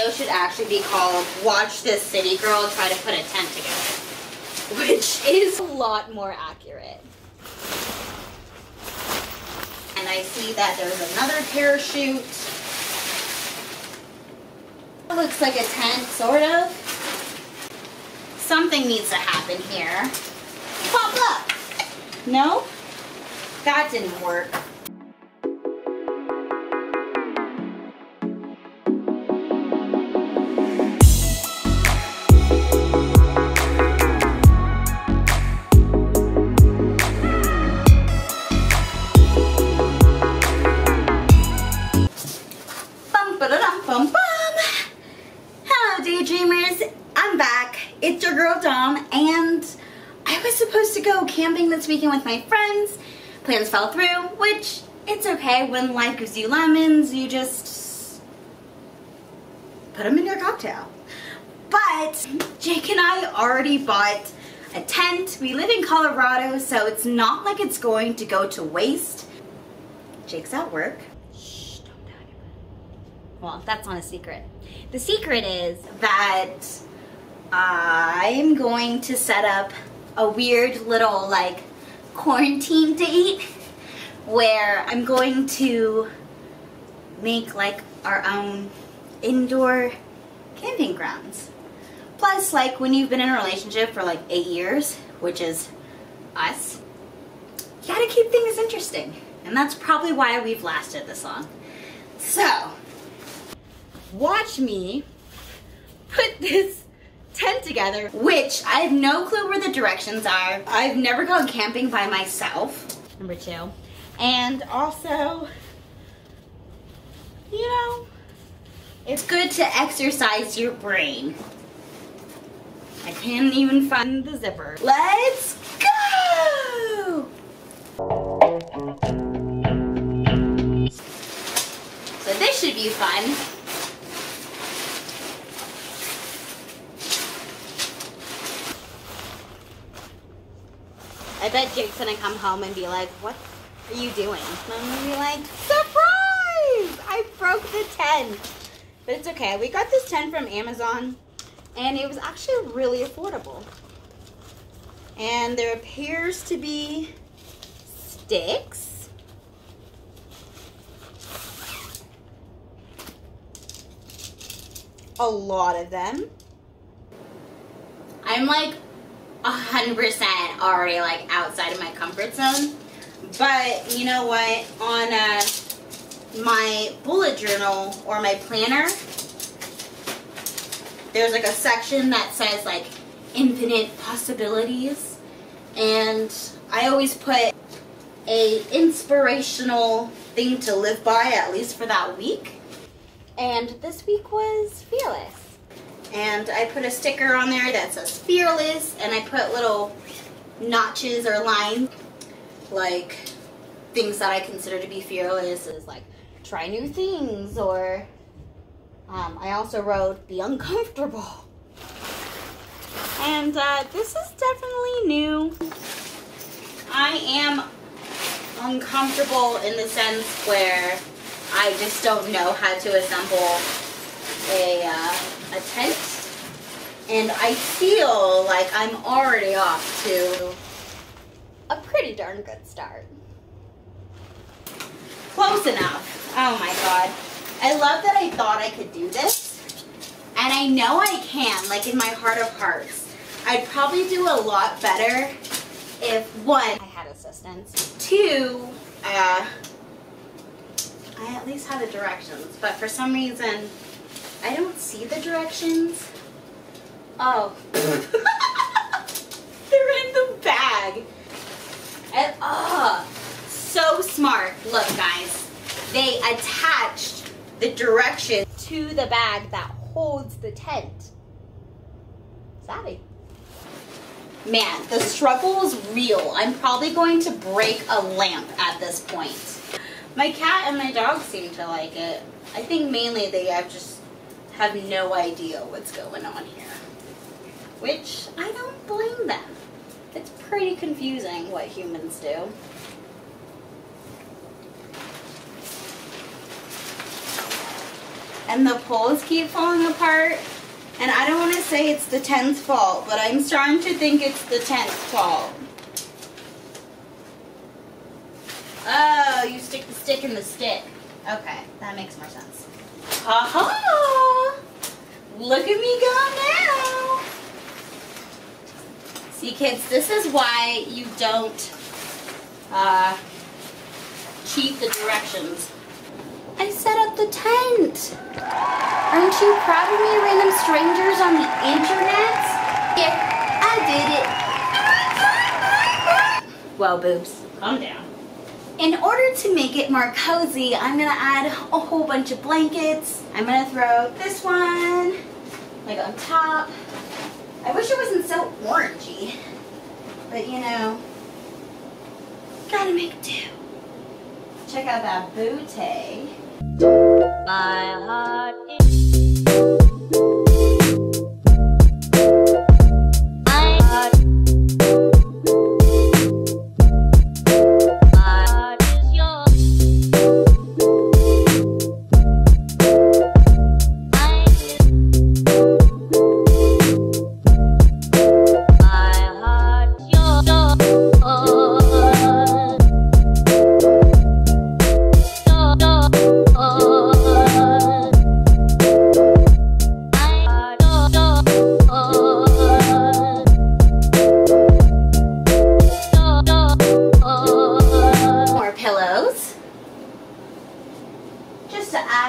video should actually be called Watch This City Girl Try to Put a Tent Together, which is a lot more accurate. And I see that there's another parachute. It looks like a tent, sort of. Something needs to happen here. Pop up! No? That didn't work. Hello Daydreamers, I'm back. It's your girl Dom, and I was supposed to go camping this weekend with my friends. Plans fell through, which it's okay. When life gives you lemons, you just put them in your cocktail. But Jake and I already bought a tent. We live in Colorado, so it's not like it's going to go to waste. Jake's at work. Well, that's not a secret. The secret is that I'm going to set up a weird little like quarantine date where I'm going to make like our own indoor camping grounds. Plus, like when you've been in a relationship for like 8 years, which is us, you gotta keep things interesting. And that's probably why we've lasted this long. So, watch me put this tent together, which I have no clue where the directions are. I've never gone camping by myself, number 2. And also, you know, it's good to exercise your brain. I can't even find the zipper. Let's go! So this should be fun. I bet Jake's gonna come home and be like, what are you doing? And I'm gonna be like, surprise! I broke the tent. But it's okay. We got this tent from Amazon, and it was actually really affordable. And there appears to be sticks. A lot of them. I'm like 100% already like outside of my comfort zone, but you know what, on my bullet journal or my planner, there's like a section that says like infinite possibilities, and I always put a inspirational thing to live by, at least for that week, and this week was fearless. And I put a sticker on there that says fearless, and I put little notches or lines, like things that I consider to be fearless is like try new things, or I also wrote be uncomfortable. And this is definitely new. I am uncomfortable in the sense where I just don't know how to assemble a tent, and I feel like I'm already off to a pretty darn good start. Close enough. Oh my god. I love that I thought I could do this, and I know I can, like in my heart of hearts. I'd probably do a lot better if, 1, I had assistance, 2, I at least had the directions, but for some reason I don't see the directions. Oh. They're in the bag. And, so smart. Look, guys. They attached the direction to the bag that holds the tent. Savvy. Man, the struggle is real. I'm probably going to break a lamp at this point. My cat and my dog seem to like it. I think mainly they have no idea what's going on here. Which, I don't blame them. It's pretty confusing what humans do. and the poles keep falling apart. And I don't want to say it's the tent's fault, but I'm starting to think it's the tent's fault. Oh, you stick the stick in the stick. Okay, that makes more sense. Ha-ha! Look at me go now! See, kids, this is why you don't cheat the directions. I set up the tent. Aren't you proud of me, random strangers on the internet? Yeah, I did it. Well, boobs, calm down. In order to make it more cozy, I'm gonna add a whole bunch of blankets. I'm gonna throw this one, like on top. I wish it wasn't so orangey, but you know, gotta make do. Check out that booty. My heart is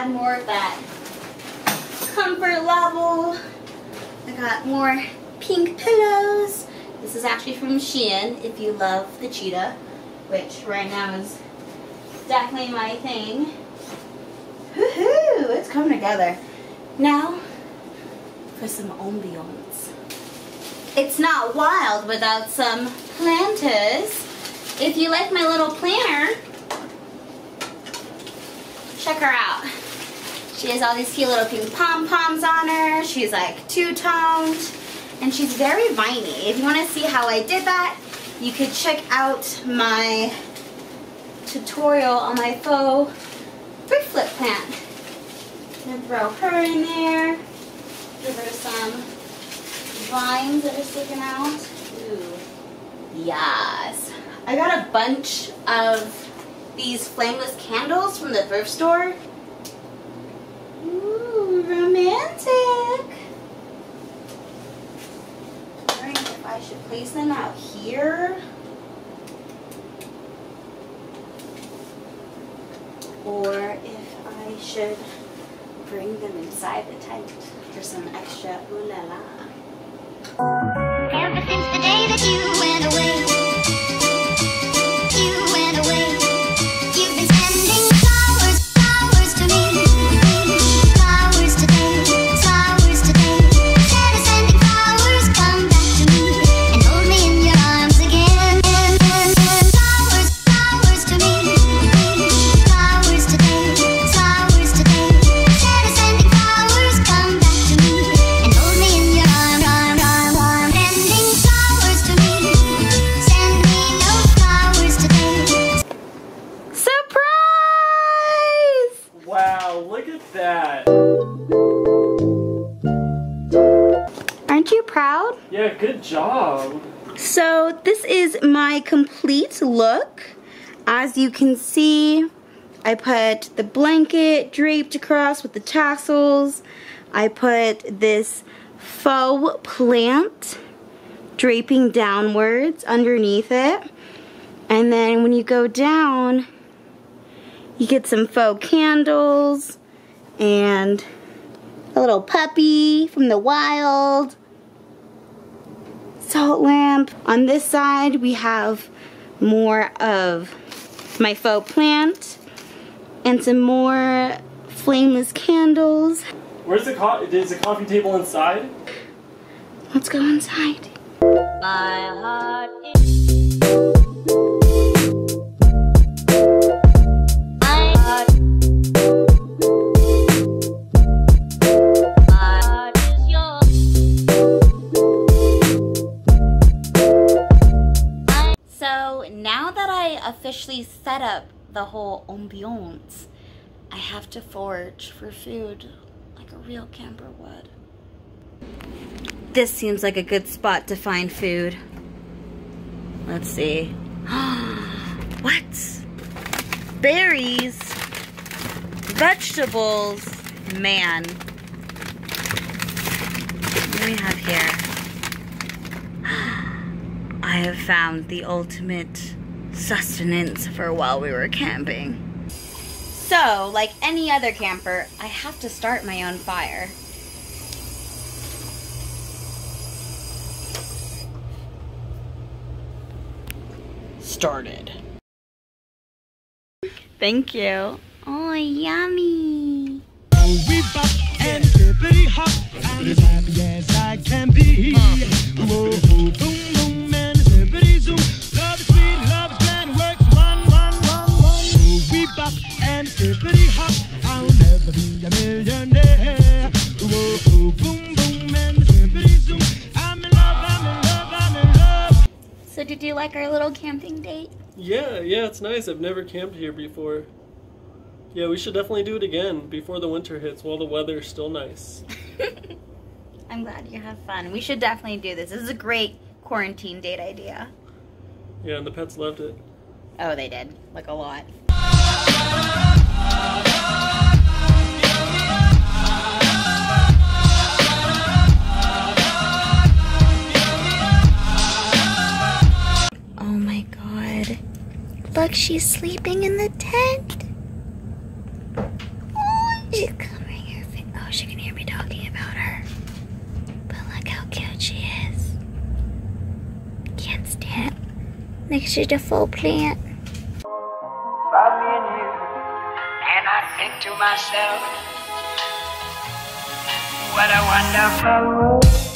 more of that comfort level. I got more pink pillows. This is actually from Shein, if you love the cheetah, which right now is definitely my thing. Woohoo! It's coming together. Now for some ambiance. It's not wild without some planters. If you like my little planner, check her out. She has all these cute little pink pom-poms on her. She's like two-toned, and she's very viney. If you want to see how I did that, you could check out my tutorial on my faux brick flip plant. And throw her in there. Give her some vines that are sticking out. Ooh, yes. I got a bunch of these flameless candles from the thrift store. Ooh, romantic. I'm wondering if I should place them out here or if I should bring them inside the tent for some extra ooh la la. Ever since the day that you went away, you've been sending flowers, flowers to me, flowers today, flowers today. Instead of sending flowers, come back to me and hold me in your arms again. Flowers, flowers to me, flowers today, flowers today. Instead of sending flowers, come back to me and hold me in your arms. Sending flowers to me, send me no flowers today. Surprise! Wow, look at that. Aren't you proud? Yeah, good job. So this is my complete look. As you can see, I put the blanket draped across with the tassels. I put this faux plant draping downwards underneath it. And then when you go down, you get some faux candles and a little puppy from the wild. Salt lamp. On this side we have more of my faux plant and some more flameless candles. Where's the is the coffee table inside? Let's go inside. My heart is So now that I officially set up the whole ambiance, I have to forage for food. real camper would. This seems like a good spot to find food. Let's see. What? Berries? Vegetables? Man. What do we have here? I have found the ultimate sustenance for while we were camping. So, like any other camper, I have to start my own fire. Started. Thank you. Oh, yummy. We bop and hippity hop. I'm as happy as I can be. Whoa, boom, boom, and hippity zoom. Love is sweet, love is grand, works one. We bop and hippity hop. I'll never be a millionaire. Whoa, boom, boom, and hippity zoom. I'm in love, I'm in love, I'm in love. So did you like our little camping date? Yeah, it's nice. I've never camped here before. Yeah, we should definitely do it again before the winter hits while the weather's still nice. I'm glad you have fun. We should definitely do this. This is a great quarantine date idea. Yeah, and the pets loved it. Oh, they did. Like a lot. Oh my god. Look, she's sleeping in the tent. Oh, she's covering her face. Oh, she can hear me talking about her. But look how cute she is. Can't stand. Like she's a full plant. About me and you, and I think to myself, what a wonderful world.